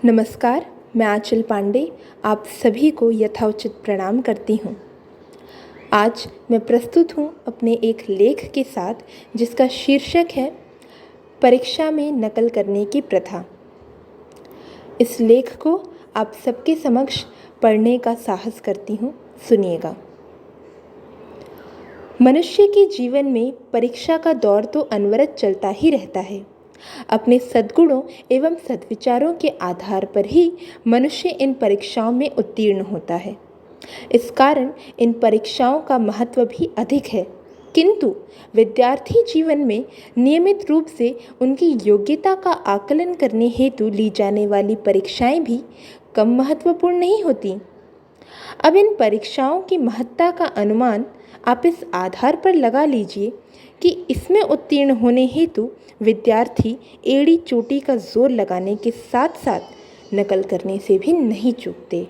नमस्कार, मैं आंचल पांडे आप सभी को यथोचित प्रणाम करती हूँ। आज मैं प्रस्तुत हूँ अपने एक लेख के साथ जिसका शीर्षक है परीक्षा में नकल करने की प्रथा। इस लेख को आप सबके समक्ष पढ़ने का साहस करती हूँ, सुनिएगा। मनुष्य के जीवन में परीक्षा का दौर तो अनवरत चलता ही रहता है। अपने सद्गुणों एवं सद्विचारों के आधार पर ही मनुष्य इन परीक्षाओं में उत्तीर्ण होता है। इस कारण इन परीक्षाओं का महत्व भी अधिक है, किंतु विद्यार्थी जीवन में नियमित रूप से उनकी योग्यता का आकलन करने हेतु ली जाने वाली परीक्षाएं भी कम महत्वपूर्ण नहीं होती। अब इन परीक्षाओं की महत्ता का अनुमान आप इस आधार पर लगा लीजिए कि इसमें उत्तीर्ण होने हेतु विद्यार्थी एड़ी चोटी का जोर लगाने के साथ साथ नकल करने से भी नहीं चूकते।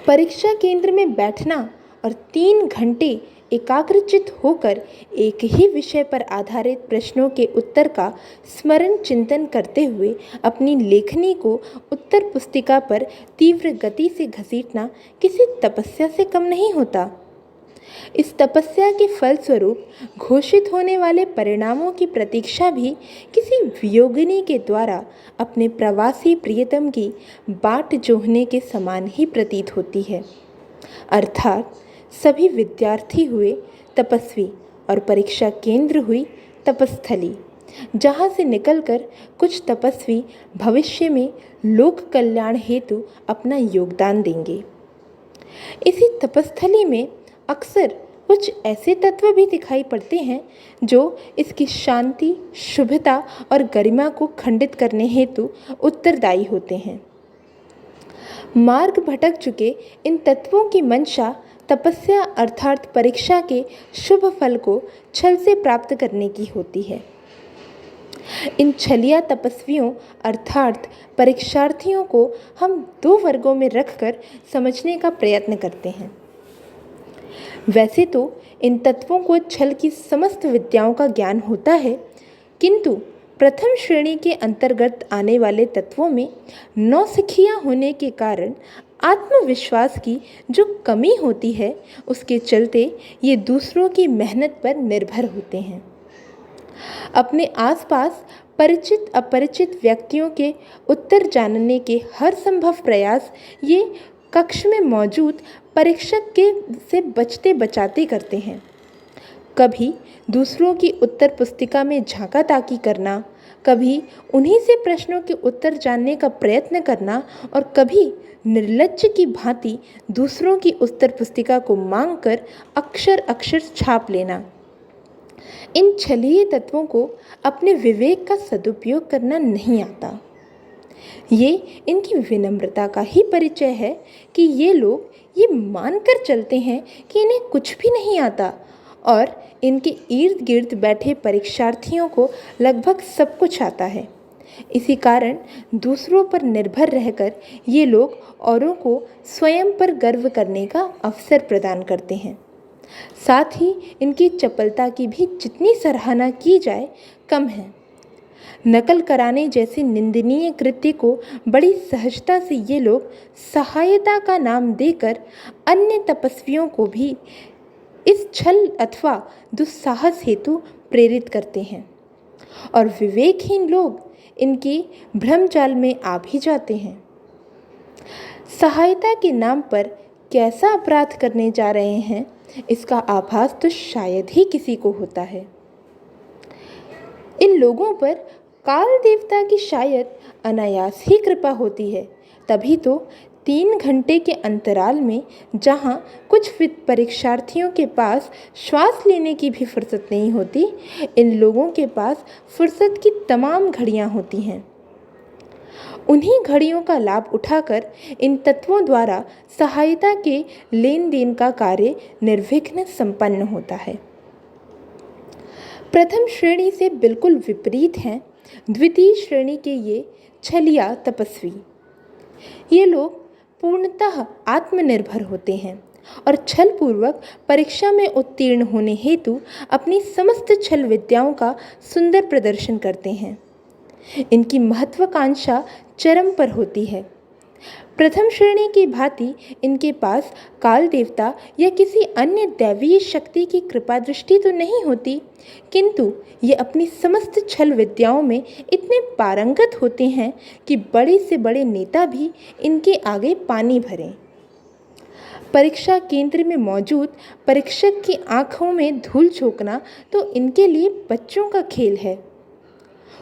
परीक्षा केंद्र में बैठना और 3 घंटे एकाग्रचित होकर एक ही विषय पर आधारित प्रश्नों के उत्तर का स्मरण चिंतन करते हुए अपनी लेखनी को उत्तर पुस्तिका पर तीव्र गति से घसीटना किसी तपस्या से कम नहीं होता। इस तपस्या के फलस्वरूप घोषित होने वाले परिणामों की प्रतीक्षा भी किसी वियोगिनी के द्वारा अपने प्रवासी प्रियतम की बाट जोहने के समान ही प्रतीत होती है। अर्थात सभी विद्यार्थी हुए तपस्वी और परीक्षा केंद्र हुई तपस्थली, जहाँ से निकलकर कुछ तपस्वी भविष्य में लोक कल्याण हेतु अपना योगदान देंगे। इसी तपस्थली में अक्सर कुछ ऐसे तत्व भी दिखाई पड़ते हैं जो इसकी शांति, शुभता और गरिमा को खंडित करने हेतु उत्तरदायी होते हैं। मार्ग भटक चुके इन तत्वों की मंशा तपस्या अर्थात परीक्षा के शुभ फल को छल से प्राप्त करने की होती है। इन छलिया तपस्वियों अर्थात परीक्षार्थियों को हम 2 वर्गों में रखकर समझने का प्रयत्न करते हैं। वैसे तो इन तत्वों को छल की समस्त विद्याओं का ज्ञान होता है, किंतु प्रथम श्रेणी के अंतर्गत आने वाले तत्वों में नौसिखिया होने के कारण आत्मविश्वास की जो कमी होती है, उसके चलते ये दूसरों की मेहनत पर निर्भर होते हैं। अपने आसपास परिचित अपरिचित व्यक्तियों के उत्तर जानने के हर संभव प्रयास ये कक्ष में मौजूद परीक्षक के से बचते बचाते करते हैं। कभी दूसरों की उत्तर पुस्तिका में झांका ताकी करना, कभी उन्हीं से प्रश्नों के उत्तर जानने का प्रयत्न करना और कभी निर्लज्ज की भांति दूसरों की उत्तर पुस्तिका को मांगकर अक्षर अक्षर छाप लेना। इन छलीय तत्वों को अपने विवेक का सदुपयोग करना नहीं आता। ये इनकी विनम्रता का ही परिचय है कि ये लोग ये मानकर चलते हैं कि इन्हें कुछ भी नहीं आता और इनके इर्द गिर्द बैठे परीक्षार्थियों को लगभग सब कुछ आता है। इसी कारण दूसरों पर निर्भर रहकर ये लोग औरों को स्वयं पर गर्व करने का अवसर प्रदान करते हैं। साथ ही इनकी चपलता की भी जितनी सराहना की जाए कम है। नकल कराने जैसे निंदनीय कृत्य को बड़ी सहजता से ये लोग सहायता का नाम देकर अन्य तपस्वियों को भी इस छल अथवा दुस्साहस हेतु प्रेरित करते हैं और विवेकहीन लोग इनके भ्रमजाल में आ भी जाते हैं। सहायता के नाम पर कैसा अपराध करने जा रहे हैं, इसका आभास तो शायद ही किसी को होता है। इन लोगों पर काल देवता की शायद अनायास ही कृपा होती है, तभी तो 3 घंटे के अंतराल में जहाँ कुछ परीक्षार्थियों के पास श्वास लेने की भी फुर्सत नहीं होती, इन लोगों के पास फुर्सत की तमाम घड़ियाँ होती हैं। उन्हीं घड़ियों का लाभ उठाकर इन तत्वों द्वारा सहायता के लेन देन का कार्य निर्विघ्न संपन्न होता है। प्रथम श्रेणी से बिल्कुल विपरीत हैं द्वितीय श्रेणी के ये छलिया तपस्वी। ये लोग पूर्णतः आत्मनिर्भर होते हैं और छलपूर्वक परीक्षा में उत्तीर्ण होने हेतु अपनी समस्त छल विद्याओं का सुंदर प्रदर्शन करते हैं। इनकी महत्वाकांक्षा चरम पर होती है। प्रथम श्रेणी की भांति इनके पास काल देवता या किसी अन्य दैवीय शक्ति की कृपा दृष्टि तो नहीं होती, किंतु ये अपनी समस्त छल विद्याओं में इतने पारंगत होते हैं कि बड़े से बड़े नेता भी इनके आगे पानी भरें। परीक्षा केंद्र में मौजूद परीक्षक की आंखों में धूल झोंकना तो इनके लिए बच्चों का खेल है।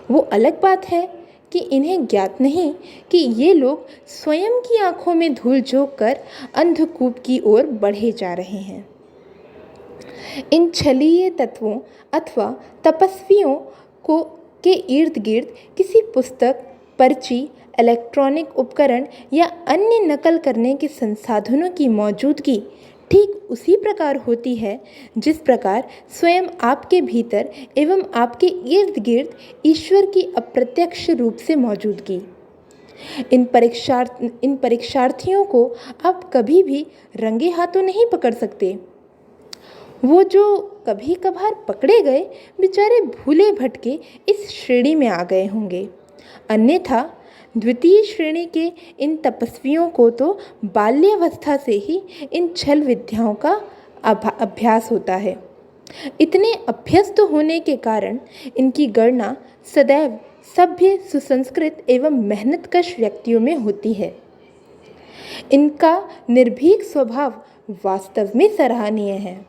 वो अलग बात है कि इन्हें ज्ञात नहीं कि ये लोग स्वयं की आंखों में धूल झोंक कर अंधकूप की ओर बढ़े जा रहे हैं। इन छलीय तत्वों अथवा तपस्वियों के इर्द गिर्द किसी पुस्तक, पर्ची, इलेक्ट्रॉनिक उपकरण या अन्य नकल करने के संसाधनों की मौजूदगी ठीक उसी प्रकार होती है जिस प्रकार स्वयं आपके भीतर एवं आपके इर्द गिर्द ईश्वर की अप्रत्यक्ष रूप से मौजूदगी। इन परीक्षार्थियों को आप कभी भी रंगे हाथों नहीं पकड़ सकते। वो जो कभी कभार पकड़े गए बेचारे भूले भटके इस श्रेणी में आ गए होंगे, अन्यथा द्वितीय श्रेणी के इन तपस्वियों को तो बाल्यावस्था से ही इन छल विद्याओं का अभ्यास होता है। इतने अभ्यस्त होने के कारण इनकी गणना सदैव सभ्य, सुसंस्कृत एवं मेहनतकश व्यक्तियों में होती है। इनका निर्भीक स्वभाव वास्तव में सराहनीय है।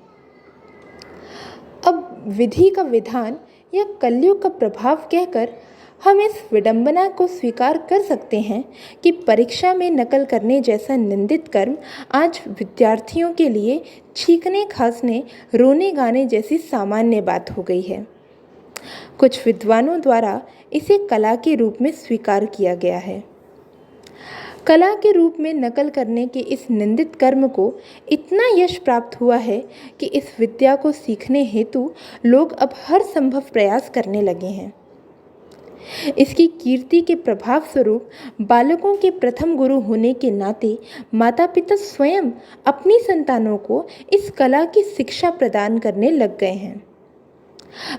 अब विधि का विधान या कलयुग का प्रभाव कहकर हम इस विडंबना को स्वीकार कर सकते हैं कि परीक्षा में नकल करने जैसा निंदित कर्म आज विद्यार्थियों के लिए छींकने, खांसने, रोने गाने जैसी सामान्य बात हो गई है। कुछ विद्वानों द्वारा इसे कला के रूप में स्वीकार किया गया है। कला के रूप में नकल करने के इस निंदित कर्म को इतना यश प्राप्त हुआ है कि इस विद्या को सीखने हेतु लोग अब हर संभव प्रयास करने लगे हैं। इसकी कीर्ति के प्रभाव स्वरूप बालकों के प्रथम गुरु होने के नाते माता पिता स्वयं अपनी संतानों को इस कला की शिक्षा प्रदान करने लग गए हैं।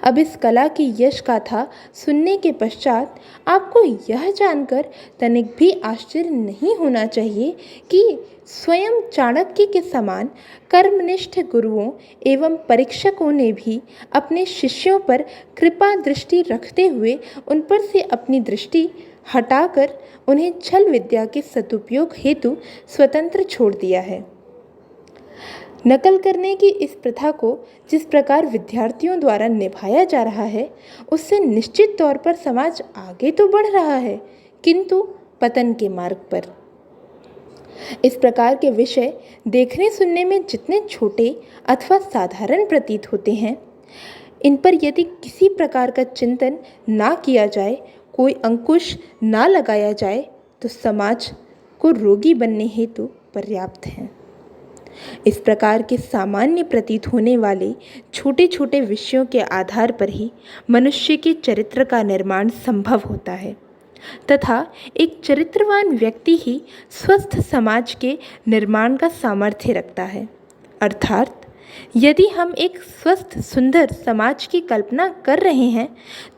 अब इस कला की यश गाथा सुनने के पश्चात आपको यह जानकर तनिक भी आश्चर्य नहीं होना चाहिए कि स्वयं चाणक्य के समान कर्मनिष्ठ गुरुओं एवं परीक्षकों ने भी अपने शिष्यों पर कृपा दृष्टि रखते हुए उन पर से अपनी दृष्टि हटाकर उन्हें छल विद्या के सदुपयोग हेतु स्वतंत्र छोड़ दिया है। नकल करने की इस प्रथा को जिस प्रकार विद्यार्थियों द्वारा निभाया जा रहा है, उससे निश्चित तौर पर समाज आगे तो बढ़ रहा है, किंतु पतन के मार्ग पर। इस प्रकार के विषय देखने सुनने में जितने छोटे अथवा साधारण प्रतीत होते हैं, इन पर यदि किसी प्रकार का चिंतन ना किया जाए, कोई अंकुश ना लगाया जाए, तो समाज को रोगी बनने हेतु पर्याप्त हैं। इस प्रकार के सामान्य प्रतीत होने वाले छोटे छोटे विषयों के आधार पर ही मनुष्य के चरित्र का निर्माण संभव होता है तथा एक चरित्रवान व्यक्ति ही स्वस्थ समाज के निर्माण का सामर्थ्य रखता है। अर्थात यदि हम एक स्वस्थ सुंदर समाज की कल्पना कर रहे हैं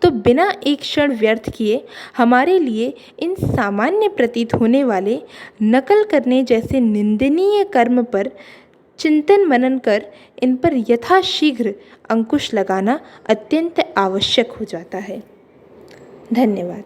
तो बिना एक क्षण व्यर्थ किए हमारे लिए इन सामान्य प्रतीत होने वाले नकल करने जैसे निंदनीय कर्म पर चिंतन मनन कर इन पर यथाशीघ्र अंकुश लगाना अत्यंत आवश्यक हो जाता है। धन्यवाद।